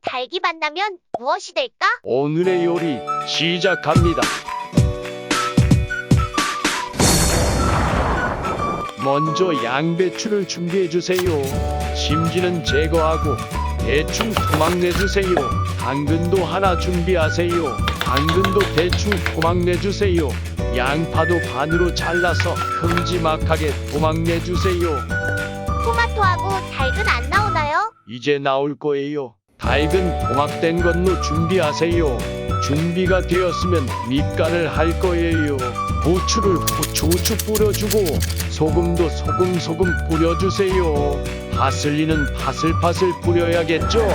닭이 만나면 무엇이 될까? 오늘의 요리 시작합니다. 먼저 양배추를 준비해 주세요. 심지는 제거하고 대충 토막 내주세요. 당근도 하나 준비하세요. 당근도 대충 토막 내주세요. 양파도 반으로 잘라서 큼지막하게 토막 내주세요. 토마토하고 닭은 안 나오나요? 이제 나올 거예요. 닭은 토막된 걸로 준비하세요. 준비가 되었으면 밑간을 할 거예요. 고추를 후추 뿌려주고 소금도 소금 뿌려주세요. 파슬리는 파슬파슬 뿌려야겠죠?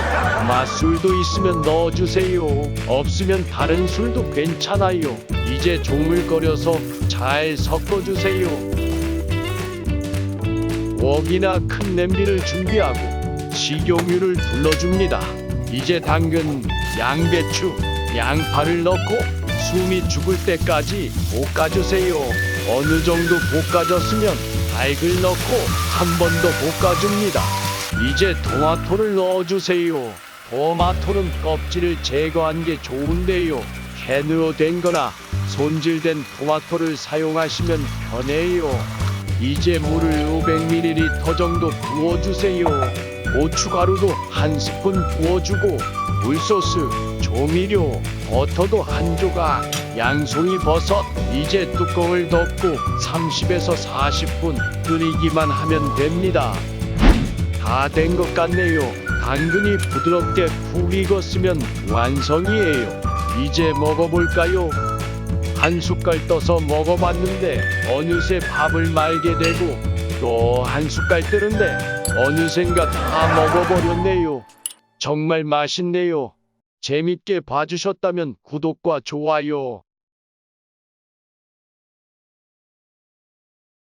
맛술도 있으면 넣어주세요. 없으면 다른 술도 괜찮아요. 이제 조물거려서 잘 섞어주세요. 웍이나 큰 냄비를 준비하고 식용유를 둘러줍니다. 이제 당근, 양배추, 양파를 넣고 숨이 죽을 때까지 볶아주세요. 어느 정도 볶아졌으면 닭을 넣고 한 번 더 볶아줍니다. 이제 토마토를 넣어주세요. 토마토는 껍질을 제거한 게 좋은데요. 캔으로 된 거나 손질된 토마토를 사용하시면 편해요. 이제 물을 500ml 정도 부어주세요. 고춧가루도 한 스푼 부어주고 굴소스, 조미료, 버터도 한 조각, 양송이 버섯. 이제 뚜껑을 덮고 30에서 40분 끓이기만 하면 됩니다. 다 된 것 같네요. 당근이 부드럽게 푹 익었으면 완성이에요. 이제 먹어볼까요? 한 숟갈 떠서 먹어봤는데 어느새 밥을 말게 되고 또 한 숟갈 뜨는데 어느샌가 다 먹어버렸네요. 정말 맛있네요. 재밌게 봐주셨다면 구독과 좋아요